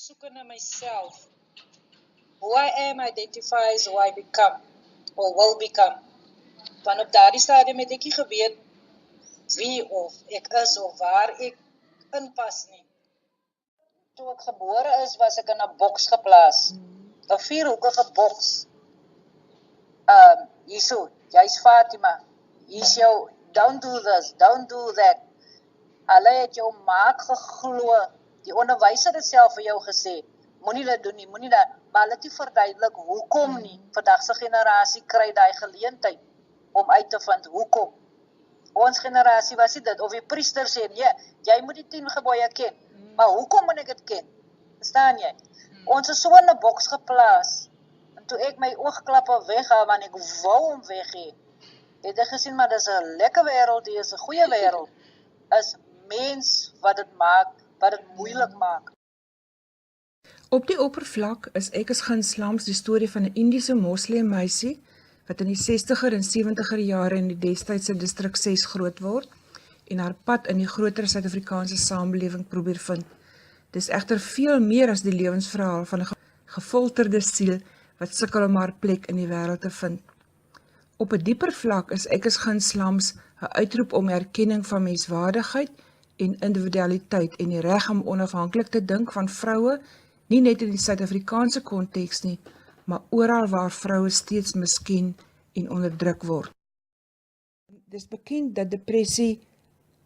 soeking na myself. Who I am identifies who I become, or will become. Want op daardie stadium het ek nie geweet wie of ek is of waar ek inpas nie. Toe ek gebore is, was ek in 'n boks geplaas. 'n vierhoekige boks. Hierso, jy's Fatima. Hier's jou, don't do this, don't do that. Hulle het jou maak geglo. Die onderwyser het self vir jou gesê, moenie dit doen nie, moenie dat, maar hulle het nie verduidelik hoekom nie. Vandag se generasie kry daai geleentheid om uit te vind hoekom. Ons generasie was nie dit, of die priester sê, nee, jy moet die 10 gebooie ken, maar hoekom moet ek dit ken? Verstaan jy? Ons is so in 'n boks geplaas, en toe ek my oogklappe weghaal, want ek wou hom weggee, het ek gesien, maar dis 'n lekker wêreld, die is 'n goeie wêreld, is mens wat dit maak, wat dit moeilik maak. Op die oppervlak is Ek is geen slams die storie van 'n Indiese moslim meisie wat in die 60er en 70er jare in die destydse distrik 6 groot word en haar pad in die groter Suid-Afrikaanse samelewing probeer vind. Dis egter veel meer as die lewensverhaal van 'n gefolterde siel wat sukkel om haar plek in die wêreld te vind. Op 'n dieper vlak is Ek is geen slams 'n uitroep om erkenning van menswaardigheid en individualiteit en die reg om onafhanklik te dink van vroue, nie net in die Suid-Afrikaanse konteks nie, maar oral waar vroue steeds misken en onderdruk word. Dis bekend dat depressie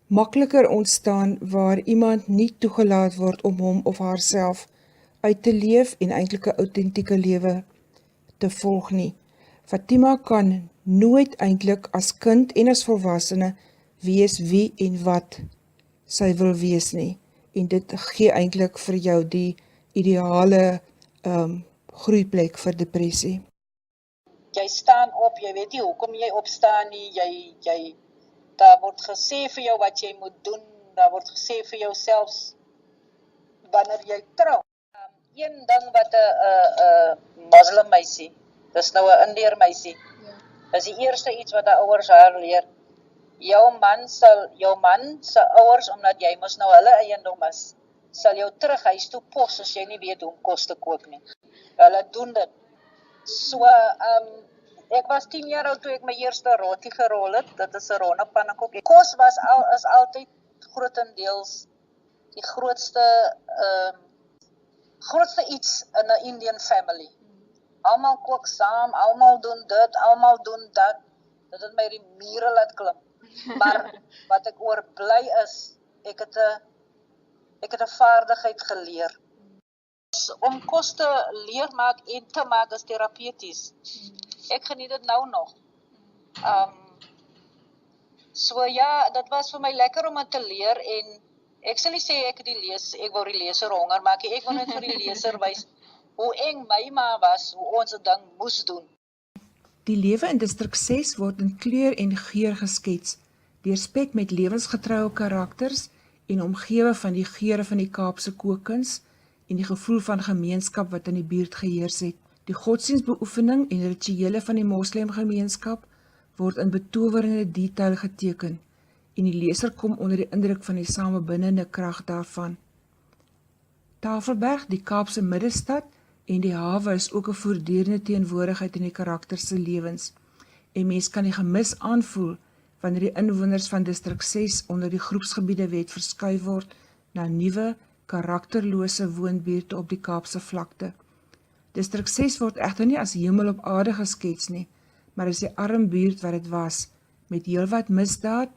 makliker ontstaan waar iemand nie toegelaat word om hom of haarself uit te leef en eintlik 'n autentieke lewe te volg nie. Fatima kan nooit eintlik as kind en as volwassene wees wie en wat sy wil wees nie. En dit gee eintlik vir jou die ideale groeiplek vir depressie. Jy staan op, jy weet nie hoekom jy opstaan nie, daar word gesê vir jou wat jy moet doen, daar word gesê vir jou selfs wanneer jy trou. Een ding wat 'n moslim meisie, dis nou 'n Indiër meisie, is die eerste iets wat haar ouers haar leer. Jou man se ouers, omdat jy mos nou hulle eiendom is, sal jou terug huis toe pos as jy nie weet hoe om kos te kook nie. Hulle doen dit. So, ek was 10 jaar oud toe ek my eerste roti gerol het. Dit is 'n ronde pannekoek. Kos is altyd grotendeels die grootste iets in 'n Indian family. Almal kook saam, almal doen dit, almal doen dat. Dit het my die mure laat klim. Maar wat ek oorbly is, ek het 'n vaardigheid geleer. Om kos te leer maak en te maak is terapeuties. Ek geniet dit nou nog. So ja, dit was vir my lekker om dit te leer en ek sal nie sê ek wou die leser honger maak, ek wou net vir die leser wys hoe eng my ma was, hoe ons 'n ding moes doen. Die lewe in distrik 6 word in kleur en geur geskets, deurspek met lewensgetroue karakters en omgewe van die geure van die Kaapse kookkuns en die gevoel van gemeenskap wat in die buurt geheers het. Die godsdienstbeoefening en rituele van die moslemgemeenskap word in betowerende detail geteken en die leser kom onder die indruk van die samebindende krag daarvan. Tafelberg, die Kaapse middestad en die hawe is ook 'n voortdurende teenwoordigheid in die karakters se lewens en mens kan die gemis aanvoel wanneer die inwoners van distrik 6 onder die groepsgebiede wet verskuif word na nuwe, karakterlose woonbuurte op die Kaapse vlakte. Distrik 6 word egter nie as hemel op aarde geskets nie, maar is die arm buurt wat dit was, met heelwat misdaad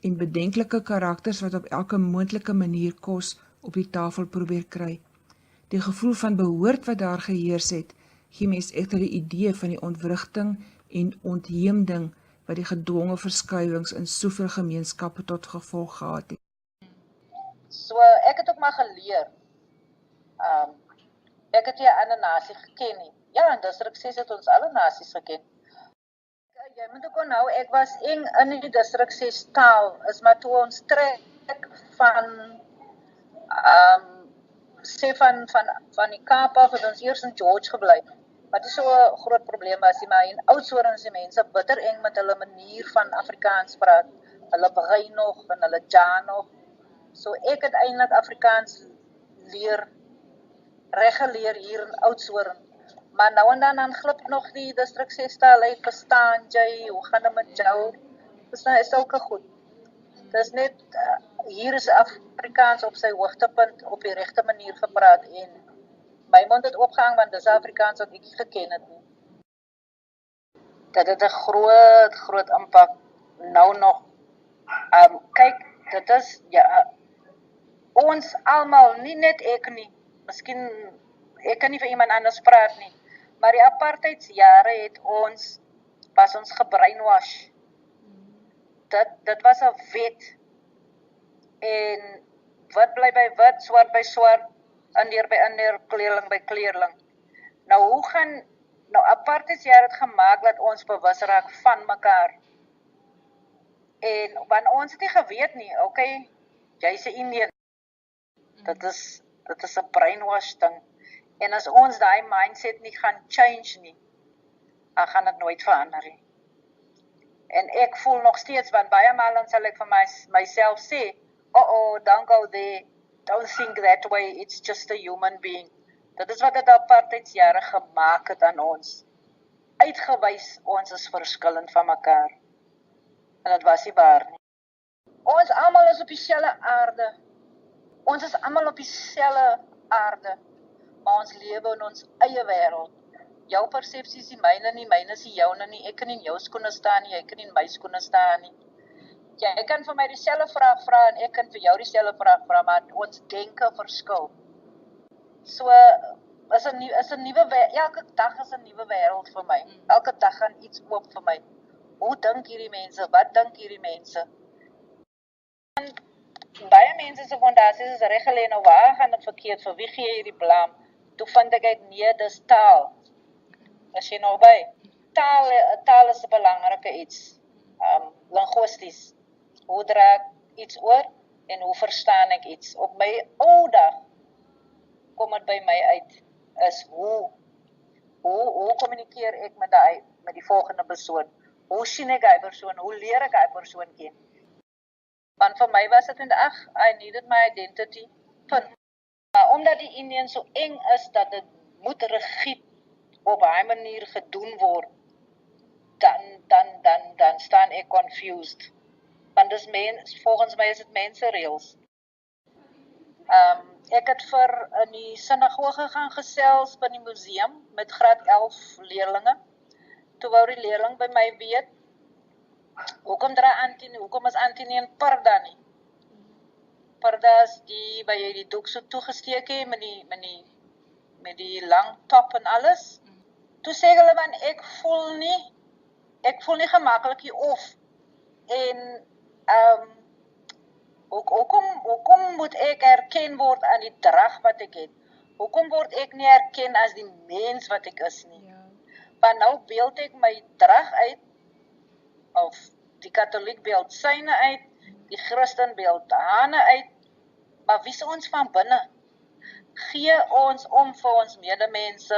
en bedenklike karakters wat op elke moontlike manier kos op die tafel probeer kry. Die gevoel van behoort wat daar geheers het, gee mens egter die idee van die ontwrigting en ontheemding wat die gedwonge verskuiwings in soveel gemeenskappe tot gevolg gehad het. So, ek het ook maar geleer. Ek het nie 'n ander nasie geken nie. Ja, in distrik 6 het ons alle nasies geken. Jy moet ook onthou, ek was eng in die distrik 6 taal, is maar toe ons trek van van die Kaap af, het ons eers in George gebly. Wat is so 'n groot probleem was, maar in Oudtshoorn is die mense bitter eng met hulle manier van Afrikaans praat. Hulle begin nog en hulle ja nog. So ek het eintlik Afrikaans leer reguleer hier in Oudtshoorn. Maar nou en dan glip nog die distrik 6 taal uit, verstaan jy, hoe gaan dit met jou? Dis nou is ook goed. Dis net, hier is Afrikaans op sy hoogtepunt op die regte manier gepraat en my mond het opgehang want dis Afrikaans wat ek geken het nie. Dit het 'n groot impak nou nog. Kyk, dit is ons almal, nie net ek nie. Miskien ek kan nie vir iemand anders praat nie. Maar die apartheidsjare het was ons gebrainwash. Dit was 'n wet. En wit bly by wit, swart by swart, indeer by indeer, kleerling by kleerling. Nou apartheidsjare het gemaak dat ons bewus raak van mekaar. En want ons het nie geweet nie, okay, jy's 'n Indian. Dit is 'n brainwash ding. En as ons daai mindset nie gaan change nie, dan gaan dit nooit verander nie. En ek voel nog steeds, want baie maal dan sal ek vir myself sê, don't go there, don't think that way, it's just a human being. Dit is wat dit apartheidsjare gemaak het aan ons. Uitgewys, ons is verskillend van mekaar. En dit was nie waar nie. Ons almal is op dieselfde aarde. Ons is almal op dieselfde aarde. Maar ons lewe in ons eie wêreld. Jou persepsie is die myne is die joune nie. Ek kan nie in jou skoene staan nie, jy kan nie in my skoene staan nie. Jy kan vir my dieselfde vraag vra en ek kan vir jou dieselfde vraag vra, maar ons denke verskil. So is 'n nuwe elke dag is 'n nuwe wêreld vir my. Elke dag gaan iets oop vir my. Hoe dink hierdie mense? Wat dink hierdie mense? En baie mense se fondasies is reg gelê, nou waar gaan dit verkeerd? Vir wie gee jy die blame? Toe vind ek nee, dis taal. As jy nou by. Taal is 'n belangrike iets. Linguisties. Hoe dra ek iets oor en hoe verstaan ek iets? Op my ou dag kom dit by my uit is hoe kommunikeer ek met die volgende persoon? Hoe sien ek hy persoon? Hoe leer ek hy persoon ken? Want vir my was dit I needed my identity. Maar omdat die Indiërs so eng is dat dit moet rigied op hy manier gedoen word, dan staan ek confused. Want volgens my is dit mensereëls. Ek het in die sinagoge gaan gesels by die museum met graad 11 leerlinge. Toe wou die leerling by my weet, hoekom is Auntie nie in parda nie? Parda is die waar jy die doek so toegesteek het met die lang top en alles. Toe sê hulle van ek voel nie gemaklik hier of. En hoekom moet ek erken word aan die drag wat ek het? Hoekom word ek nie erken as die mens wat ek is nie? Want nou beeld ek my drag uit, of die katholiek beeld syne uit, die Christen beeld hane uit, maar wie is ons van binne? Gee ons om vir ons medemense,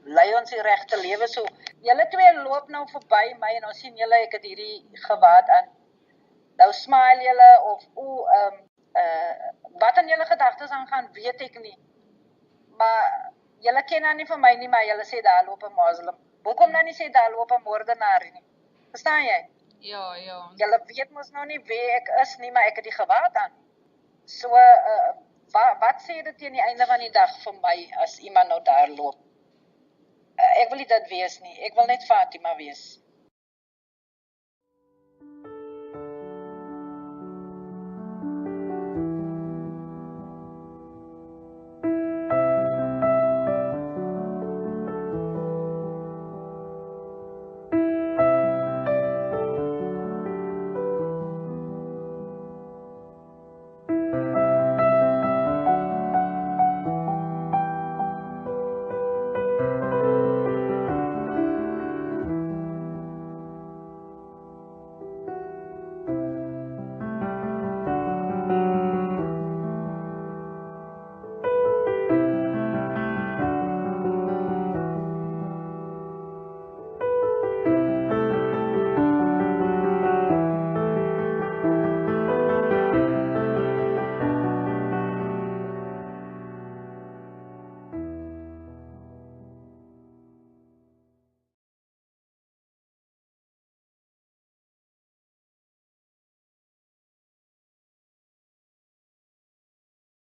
lei ons die regte lewe so. Julle twee loop nou verby my en ons sien julle, ek het hierdie gewaad aan. Nou smile julle of wat in julle gedagtes aangaan, weet ek nie. Maar julle ken nou nie vir my nie, maar julle sê daar loop 'n moslim. Hoekom nou nie sê daar loop 'n moordenaar nie? Verstaan jy? Ja. Julle weet mos nou nie wie ek is nie, maar ek het die gewaad aan. So, wat sê dit teen die einde van die dag vir my as iemand nou daar loop? Ek wil nie dit wees nie, ek wil net Fatima wees.